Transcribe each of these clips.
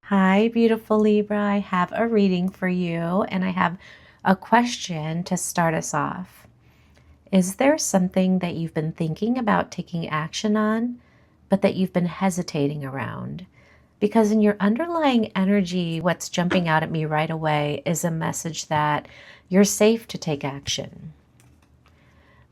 Hi, beautiful Libra. I have a reading for you, and I have a question to start us off. Is there something that you've been thinking about taking action on, but that you've been hesitating around? Because in your underlying energy, what's jumping out at me right away is a message that you're safe to take action.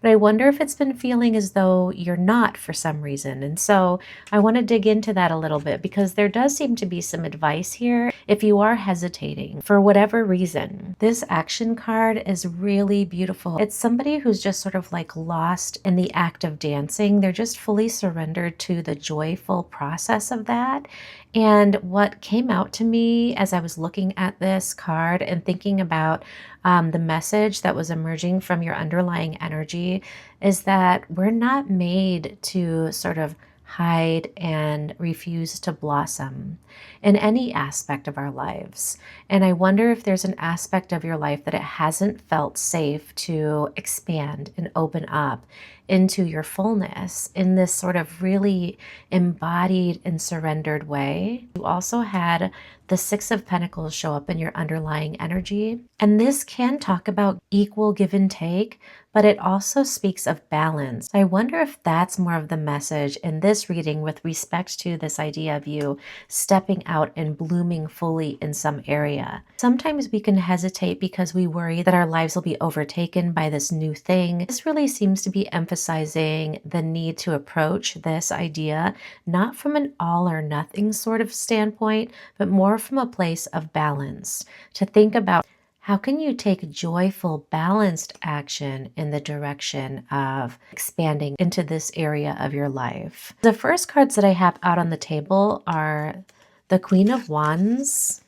But I wonder if it's been feeling as though you're not for some reason. And so I want to dig into that a little bit because there does seem to be some advice here if you are hesitating for whatever reason. This action card is really beautiful. It's somebody who's just sort of like lost in the act of dancing. They're just fully surrendered to the joyful process of that. And what came out to me as I was looking at this card and thinking about the message that was emerging from your underlying energy is that we're not made to sort of hide and refuse to blossom in any aspect of our lives. And I wonder if there's an aspect of your life that it hasn't felt safe to expand and open up into your fullness in this sort of really embodied and surrendered way. You also had the Six of Pentacles show up in your underlying energy. And this can talk about equal give and take, but it also speaks of balance. I wonder if that's more of the message in this reading with respect to this idea of you stepping out and blooming fully in some area. Sometimes we can hesitate because we worry that our lives will be overtaken by this new thing. This really seems to be emphasizing the need to approach this idea not from an all or nothing sort of standpoint, but more from a place of balance. To think about how can you take joyful, balanced action in the direction of expanding into this area of your life? The first cards that I have out on the table are the Queen of Wands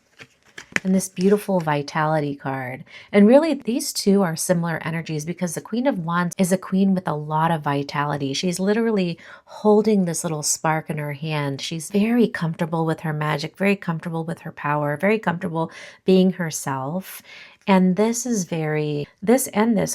and this beautiful vitality card. And really, these two are similar energies because the Queen of Wands is a queen with a lot of vitality. She's literally holding this little spark in her hand. She's very comfortable with her magic, very comfortable with her power, very comfortable being herself. And this is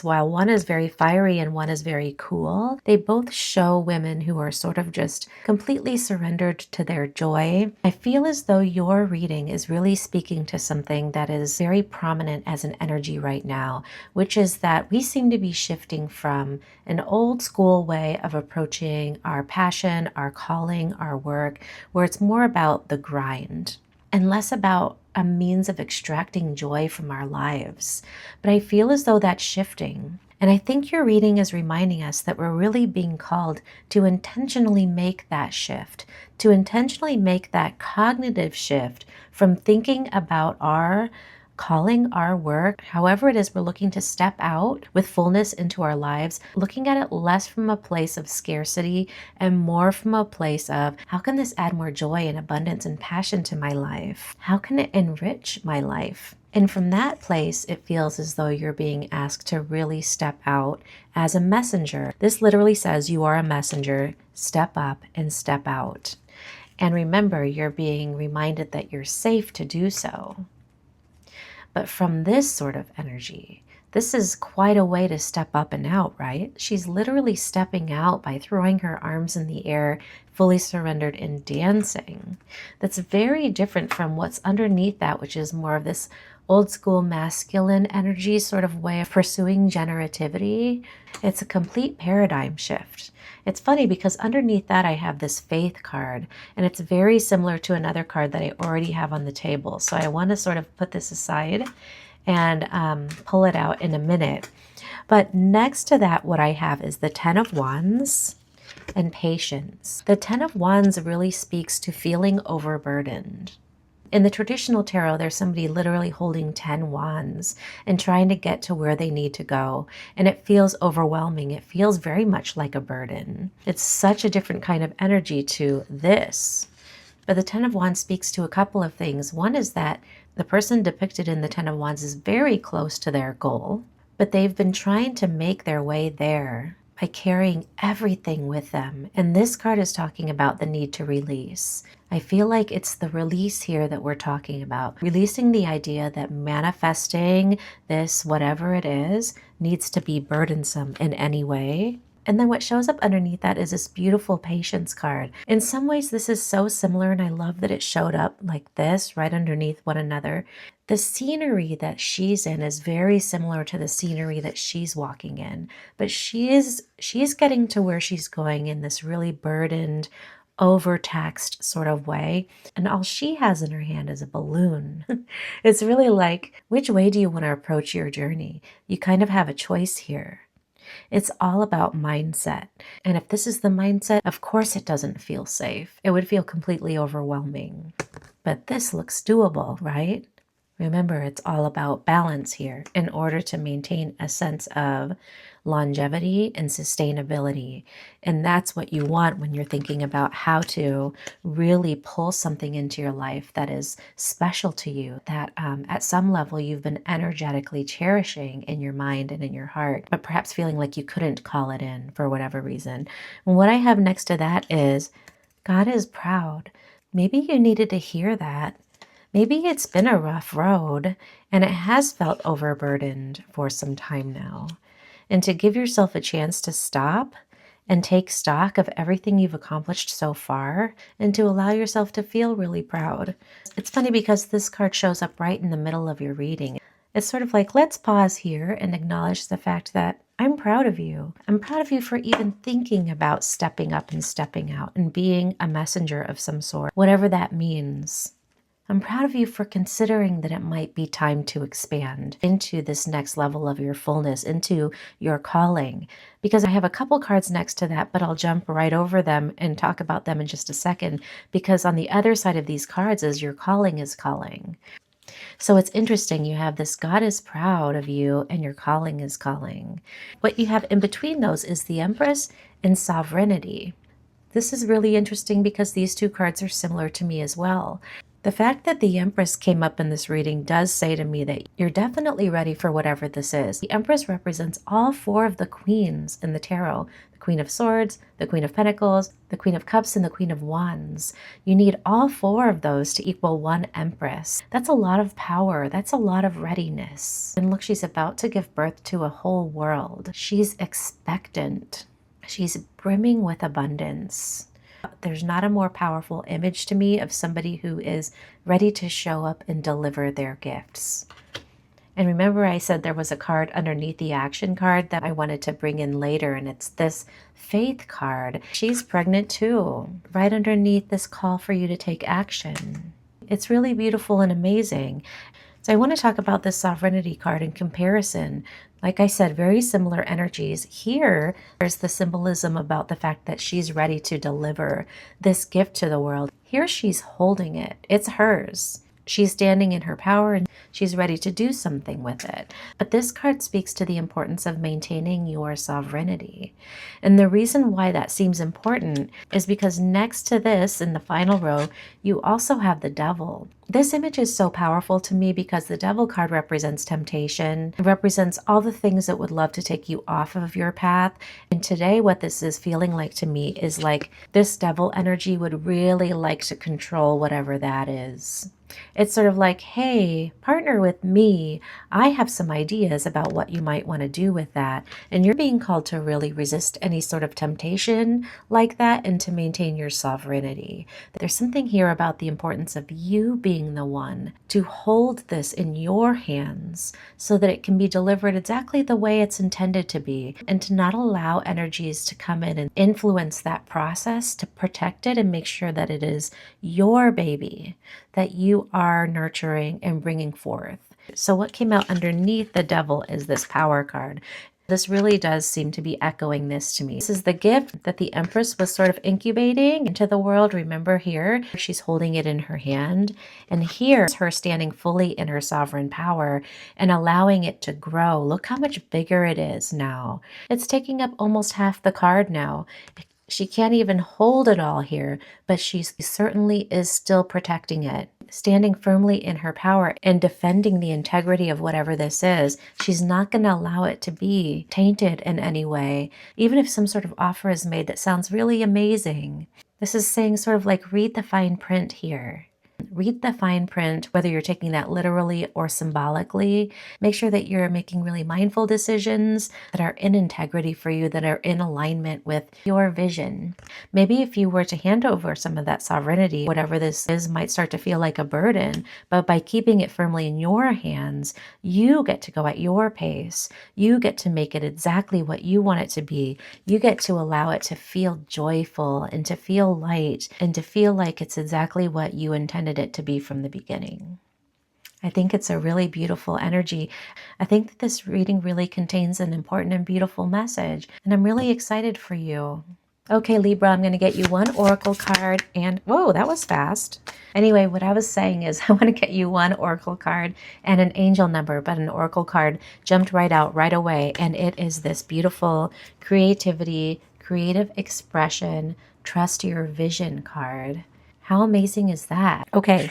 while one is very fiery and one is very cool, they both show women who are sort of just completely surrendered to their joy. I feel as though your reading is really speaking to something that is very prominent as an energy right now, which is that we seem to be shifting from an old school way of approaching our passion, our calling, our work, where it's more about the grind and less about a means of extracting joy from our lives. But I feel as though that's shifting. And I think your reading is reminding us that we're really being called to intentionally make that shift, to intentionally make that cognitive shift from thinking about our calling, our work, however it is we're looking to step out with fullness into our lives, looking at it less from a place of scarcity and more from a place of how can this add more joy and abundance and passion to my life? How can it enrich my life? And from that place, it feels as though you're being asked to really step out as a messenger. This literally says you are a messenger. Step up and step out. And remember, you're being reminded that you're safe to do so. But from this sort of energy, this is quite a way to step up and out, right? She's literally stepping out by throwing her arms in the air, fully surrendered and dancing. That's very different from what's underneath that, which is more of this old school masculine energy sort of way of pursuing generativity. It's a complete paradigm shift. It's funny because underneath that I have this faith card, and it's very similar to another card that I already have on the table. So I want to sort of put this aside and pull it out in a minute. But next to that, what I have is the Ten of Wands and patience. The Ten of Wands really speaks to feeling overburdened. In the traditional tarot, there's somebody literally holding 10 wands and trying to get to where they need to go. And it feels overwhelming. It feels very much like a burden. It's such a different kind of energy to this. But the Ten of Wands speaks to a couple of things. One is that the person depicted in the Ten of Wands is very close to their goal, but they've been trying to make their way there by carrying everything with them. And this card is talking about the need to release. I feel like it's the release here that we're talking about. Releasing the idea that manifesting this, whatever it is, needs to be burdensome in any way. And then what shows up underneath that is this beautiful patience card. In some ways, this is so similar, and I love that it showed up like this, right underneath one another. The scenery that she's in is very similar to the scenery that she's walking in, but she's getting to where she's going in this really burdened, overtaxed sort of way, and all she has in her hand is a balloon. It's really like, which way do you want to approach your journey? You kind of have a choice here. It's all about mindset. And if this is the mindset, of course it doesn't feel safe. It would feel completely overwhelming. But this looks doable, right? Remember, it's all about balance here in order to maintain a sense of longevity and sustainability. And that's what you want when you're thinking about how to really pull something into your life that is special to you, that at some level you've been energetically cherishing in your mind and in your heart, but perhaps feeling like you couldn't call it in for whatever reason. And what I have next to that is God is proud. Maybe you needed to hear that. Maybe it's been a rough road and it has felt overburdened for some time now. And to give yourself a chance to stop and take stock of everything you've accomplished so far and to allow yourself to feel really proud. It's funny because this card shows up right in the middle of your reading. It's sort of like, let's pause here and acknowledge the fact that I'm proud of you. I'm proud of you for even thinking about stepping up and stepping out and being a messenger of some sort, whatever that means. I'm proud of you for considering that it might be time to expand into this next level of your fullness, into your calling. Because I have a couple cards next to that, but I'll jump right over them and talk about them in just a second. Because on the other side of these cards is your calling is calling. So it's interesting. You have this God is proud of you and your calling is calling. What you have in between those is the Empress and sovereignty. This is really interesting because these two cards are similar to me as well. The fact that the Empress came up in this reading does say to me that you're definitely ready for whatever this is. The Empress represents all four of the queens in the tarot. The Queen of Swords, the Queen of Pentacles, the Queen of Cups, and the Queen of Wands. You need all four of those to equal one Empress. That's a lot of power. That's a lot of readiness. And look, she's about to give birth to a whole world. She's expectant. She's brimming with abundance. There's not a more powerful image to me of somebody who is ready to show up and deliver their gifts. And remember I said there was a card underneath the action card that I wanted to bring in later, and it's this faith card. She's pregnant too, right underneath this call for you to take action. It's really beautiful and amazing. So I want to talk about this sovereignty card in comparison. Like I said, very similar energies. Here, there's the symbolism about the fact that she's ready to deliver this gift to the world. Here, she's holding it. It's hers. She's standing in her power and she's ready to do something with it. But this card speaks to the importance of maintaining your sovereignty. And the reason why that seems important is because next to this, in the final row, you also have the Devil. This image is so powerful to me because the Devil card represents temptation. It represents all the things that would love to take you off of your path. And today what this is feeling like to me is like this Devil energy would really like to control whatever that is. It's sort of like, hey, partner with me. I have some ideas about what you might want to do with that. And you're being called to really resist any sort of temptation like that and to maintain your sovereignty. There's something here about the importance of you being the one to hold this in your hands so that it can be delivered exactly the way it's intended to be, and to not allow energies to come in and influence that process, to protect it and make sure that it is your baby that you are nurturing and bringing forth. So what came out underneath the Devil is this Power card. This really does seem to be echoing this to me. This is the gift that the Empress was sort of incubating into the world. Remember here, she's holding it in her hand. And here is her standing fully in her sovereign power and allowing it to grow. Look how much bigger it is now. It's taking up almost half the card now. She can't even hold it all here, but she certainly is still protecting it, standing firmly in her power and defending the integrity of whatever this is. She's not going to allow it to be tainted in any way, even if some sort of offer is made that sounds really amazing. This is saying sort of like, read the fine print here. read the fine print, whether you're taking that literally or symbolically. Make sure that you're making really mindful decisions that are in integrity for you, that are in alignment with your vision. Maybe if you were to hand over some of that sovereignty, whatever this is might start to feel like a burden, but by keeping it firmly in your hands, you get to go at your pace. You get to make it exactly what you want it to be. You get to allow it to feel joyful and to feel light and to feel like it's exactly what you intended it to be from the beginning. I think it's a really beautiful energy. I think that this reading really contains an important and beautiful message, and I'm really excited for you. Okay, Libra, I'm going to get you one oracle card and, whoa, that was fast. Anyway, what I was saying is I want to get you one oracle card and an angel number, but an oracle card jumped right out right away, and it is this beautiful creativity, creative expression, trust your vision card. How amazing is that? Okay.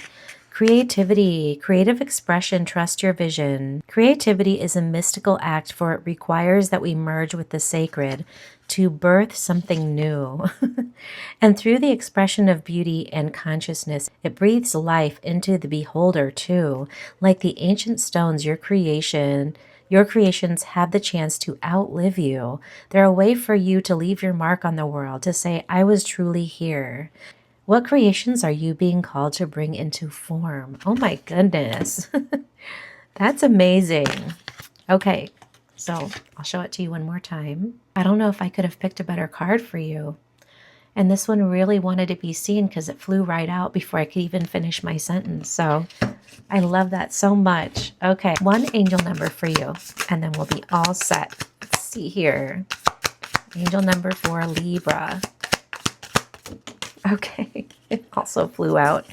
Creativity, creative expression, trust your vision. Creativity is a mystical act, for it requires that we merge with the sacred to birth something new. And through the expression of beauty and consciousness, it breathes life into the beholder too. Like the ancient stones, your creations have the chance to outlive you. They're a way for you to leave your mark on the world, to say, I was truly here. What creations are you being called to bring into form? Oh my goodness. That's amazing. Okay, so I'll show it to you one more time. I don't know if I could have picked a better card for you. And this one really wanted to be seen because it flew right out before I could even finish my sentence. So I love that so much. Okay, one angel number for you, and then we'll be all set. Let's see here. Angel number for Libra. Okay, it also flew out.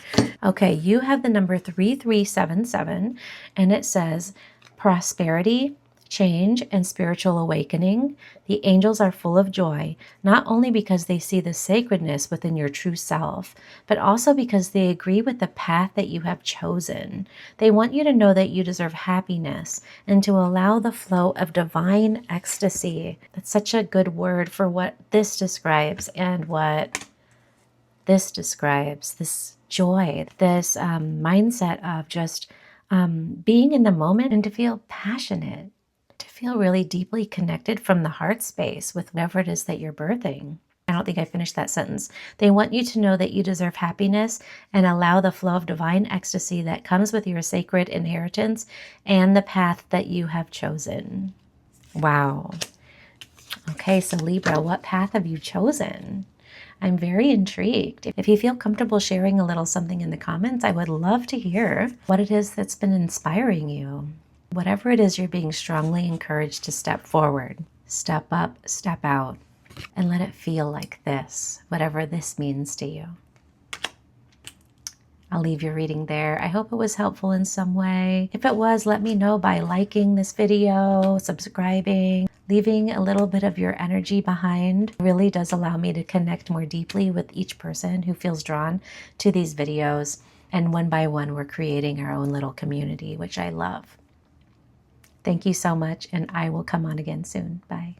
Okay, you have the number 3377, and it says prosperity, change, and spiritual awakening. The angels are full of joy, not only because they see the sacredness within your true self, but also because they agree with the path that you have chosen. They want you to know that you deserve happiness and to allow the flow of divine ecstasy. That's such a good word for what this describes and what this describes, this joy, this mindset of just being in the moment and to feel passionate, to feel really deeply connected from the heart space with whatever it is that you're birthing. I don't think I finished that sentence. They want you to know that you deserve happiness and allow the flow of divine ecstasy that comes with your sacred inheritance and the path that you have chosen. Wow. Okay, so Libra, what path have you chosen? I'm very intrigued. If you feel comfortable sharing a little something in the comments, I would love to hear what it is that's been inspiring you. Whatever it is, you're being strongly encouraged to step forward, step up, step out, and let it feel like this, whatever this means to you. I'll leave your reading there. I hope it was helpful in some way. If it was, let me know by liking this video, subscribing, leaving a little bit of your energy behind. It really does allow me to connect more deeply with each person who feels drawn to these videos. And one by one, we're creating our own little community, which I love. Thank you so much, and I will come on again soon. Bye.